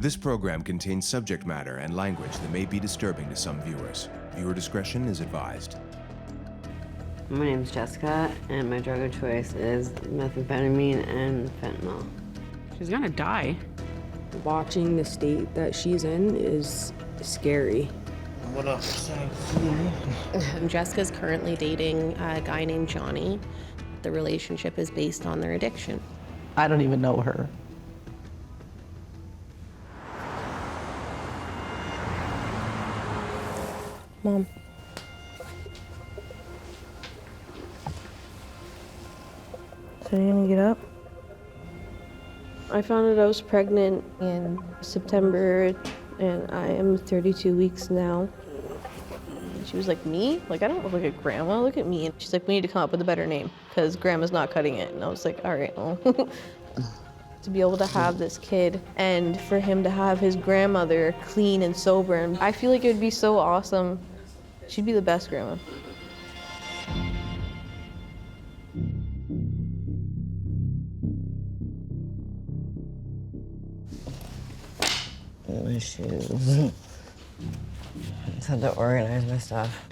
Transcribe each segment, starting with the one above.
This program contains subject matter and language that may be disturbing to some viewers. Viewer discretion is advised. My name's Jessica, and my drug of choice is methamphetamine and fentanyl. She's gonna die. Watching the state that she's in is scary. What up, Sam? Jessica's currently dating a guy named Johnny. The relationship is based on their addiction. I don't even know her. Mom. So you're gonna get up? I found out I was pregnant in September, and I am 32 weeks now. She was like, me? Like, I don't look like a grandma, look at me. And she's like, we need to come up with a better name, because grandma's not cutting it. And I was like, all right, well. To be able to have this kid, and for him to have his grandmother clean and sober, and I feel like it would be so awesome. She'd be the best grandma. My shoes. I just had to organize my stuff.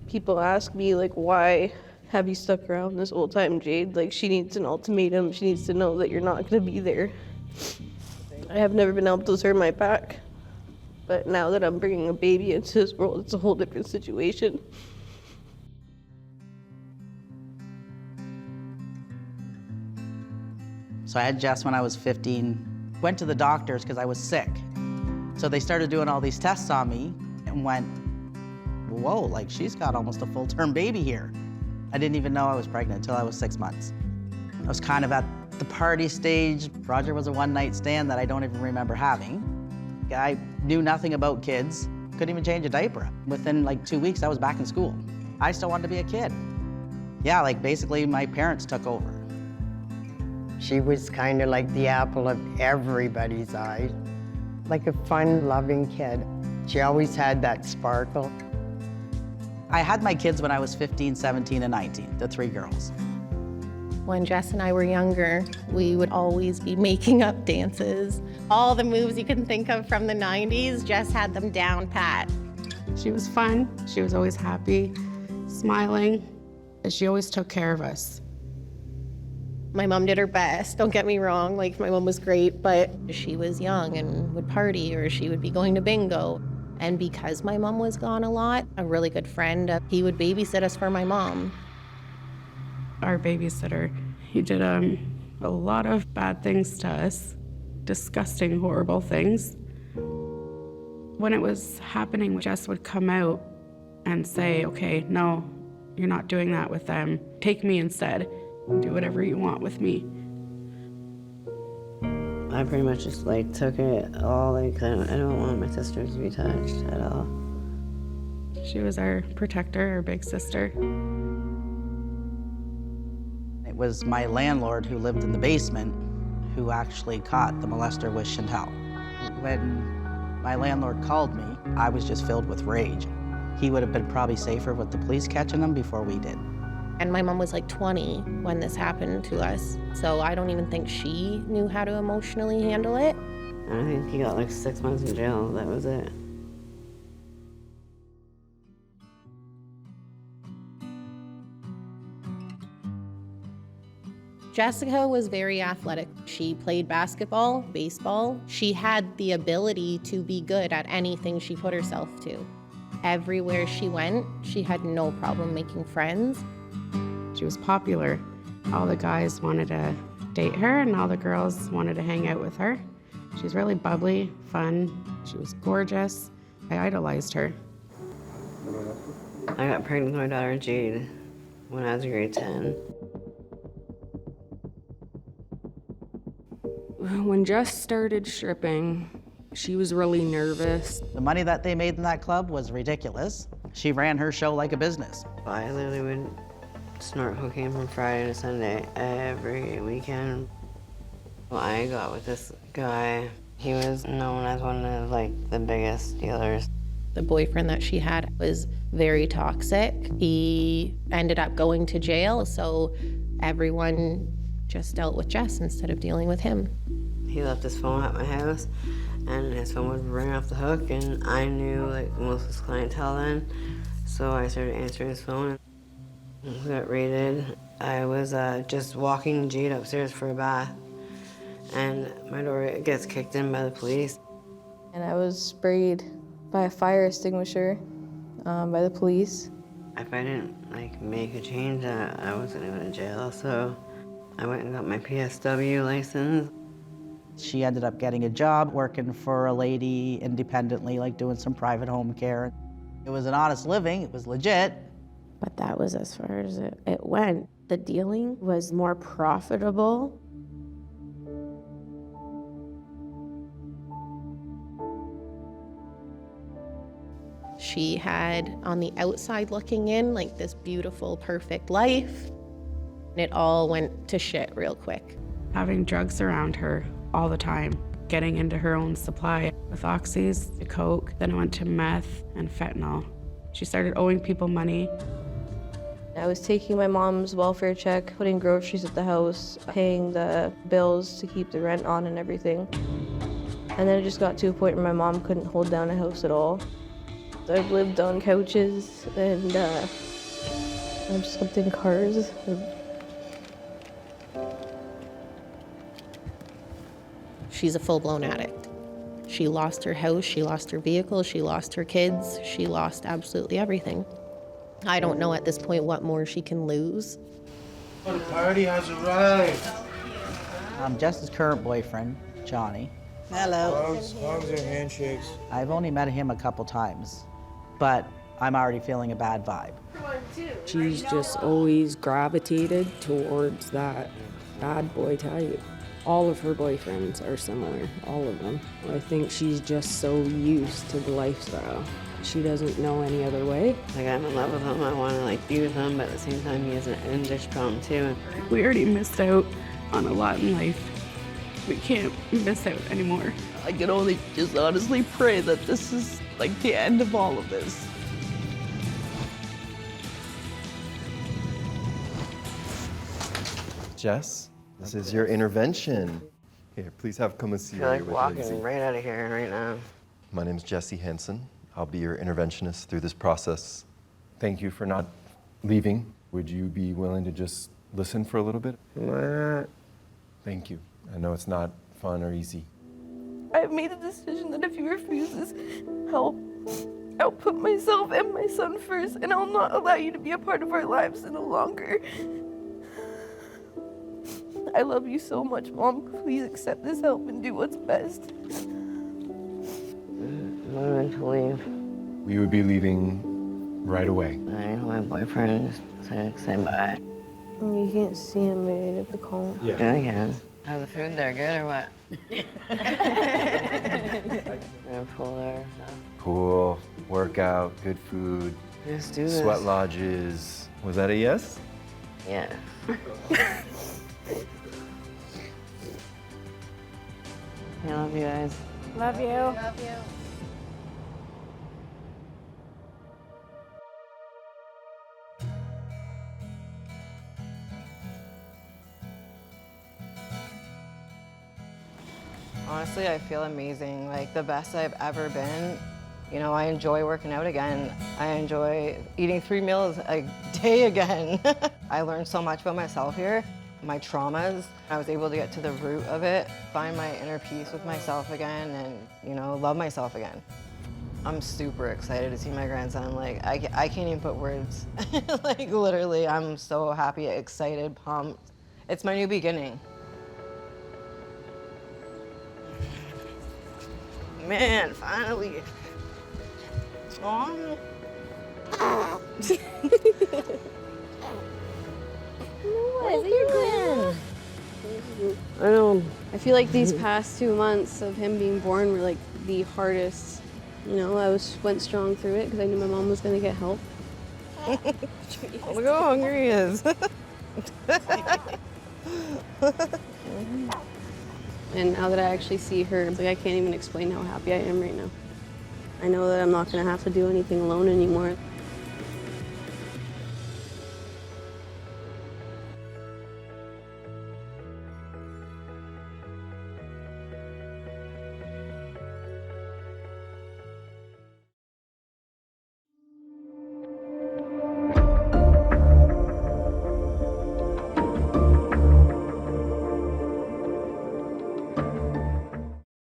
People ask me, like, why have you stuck around this whole time, Jade? Like, she needs an ultimatum. She needs to know that you're not gonna be there. I have never been able to turn my back. But now that I'm bringing a baby into this world, it's a whole different situation. So I had Jess when I was 15. Went to the doctors because I was sick. So they started doing all these tests on me and went, whoa, like she's got almost a full-term baby here. I didn't even know I was pregnant until I was 6 months. I was kind of at the party stage. Roger was a one-night stand that I don't even remember having. I knew nothing about kids, couldn't even change a diaper. Within like 2 weeks, I was back in school. I still wanted to be a kid. Yeah, like basically my parents took over. She was kind of like the apple of everybody's eye. Like a fun, loving kid. She always had that sparkle. I had my kids when I was 15, 17, and 19, the 3 girls. When Jess and I were younger, we would always be making up dances. All the moves you can think of from the 90s, Jess had them down pat. She was fun. She was always happy, smiling, and she always took care of us. My mom did her best, don't get me wrong, like my mom was great, but she was young and would party or she would be going to bingo. And because my mom was gone a lot, a really good friend, he would babysit us for my mom. Our babysitter, he did a lot of bad things to us, disgusting, horrible things. When it was happening, Jess would come out and say, okay, no, you're not doing that with them. Take me instead. Do whatever you want with me. I pretty much just like took it all, like I don't want my sisters to be touched at all. She was our protector, our big sister. It was my landlord who lived in the basement who actually caught the molester with Chantal. When my landlord called me, I was just filled with rage. He would have been probably safer with the police catching him before we did. And my mom was like 20 when this happened to us, so I don't even think she knew how to emotionally handle it. I think he got like 6 months in jail, that was it. Jessica was very athletic. She played basketball, baseball. She had the ability to be good at anything she put herself to. Everywhere she went, she had no problem making friends. She was popular. All the guys wanted to date her and all the girls wanted to hang out with her. She was really bubbly, fun. She was gorgeous. I idolized her. I got pregnant with my daughter Jade when I was in grade 10. When Jess started stripping, she was really nervous. The money that they made in that club was ridiculous. She ran her show like a business. I literally would snort cocaine from Friday to Sunday every weekend. Well, I got with this guy. He was known as one of like the biggest dealers. The boyfriend that she had was very toxic. He ended up going to jail, so everyone just dealt with Jess instead of dealing with him. He left his phone at my house, and his phone would ring off the hook, and I knew like most of his clientele then, so I started answering his phone. We got raided. I was just walking Jade upstairs for a bath, and my door gets kicked in by the police. And I was sprayed by a fire extinguisher by the police. If I didn't like make a change, I was gonna go to jail, so I went and got my PSW license. She ended up getting a job working for a lady independently, like doing some private home care. It was an honest living, it was legit. But that was as far as it went. The dealing was more profitable. She had, on the outside looking in, like this beautiful, perfect life. And it all went to shit real quick. Having drugs around her all the time, getting into her own supply with oxys, coke, then it went to meth and fentanyl. She started owing people money. I was taking my mom's welfare check, putting groceries at the house, paying the bills to keep the rent on and everything. And then it just got to a point where my mom couldn't hold down a house at all. I've lived on couches and I've slept in cars. She's a full-blown addict. She lost her house, she lost her vehicle, she lost her kids, she lost absolutely everything. I don't know at this point what more she can lose. The party has arrived. I'm Jess's current boyfriend, Johnny. Hello. Hugs and handshakes. I've only met him a couple times, but I'm already feeling a bad vibe. She's just always gravitated towards that bad boy type. All of her boyfriends are similar, all of them. I think she's just so used to the lifestyle. She doesn't know any other way. Like, I'm in love with him, I want to like be with him, but at the same time he has an image problem too. We already missed out on a lot in life. We can't miss out anymore. I can only just honestly pray that this is like the end of all of this. Jess, this is your intervention. Here, please have come and see I feel like with walking Lindsay. right out of here right now. My name's Jesse Henson. I'll be your interventionist through this process. Thank you for not leaving. Would you be willing to just listen for a little bit? Why not? Thank you. I know it's not fun or easy. I've made the decision that if he refuses help, I'll put myself and my son first, and I'll not allow you to be a part of our lives any longer. I love you so much, Mom. Please accept this help and do what's best. I'm going to leave. We would be leaving right away. I know my boyfriend is say bye. You can't see him, but you have to call him. Yeah, I can. How's the food there? Good or what? Pool there. Pool, workout, good food, Let's do this. sweat lodges. Was that a yes? Yeah. I love you guys. Love you. Love you. Honestly, I feel amazing, like the best I've ever been. You know, I enjoy working out again. I enjoy eating 3 meals a day again. I learned so much about myself here, my traumas. I was able to get to the root of it, find my inner peace with myself again, and, you know, love myself again. I'm super excited to see my grandson. Like, I can't even put words. Like, literally, I'm so happy, excited, pumped. It's my new beginning. Man, finally. Aww. I know. I feel like these past 2 months of him being born were like the hardest. You know, I went strong through it because I knew my mom was gonna get help. Look how hungry he is. And now that I actually see her, like, I can't even explain how happy I am right now. I know that I'm not gonna have to do anything alone anymore.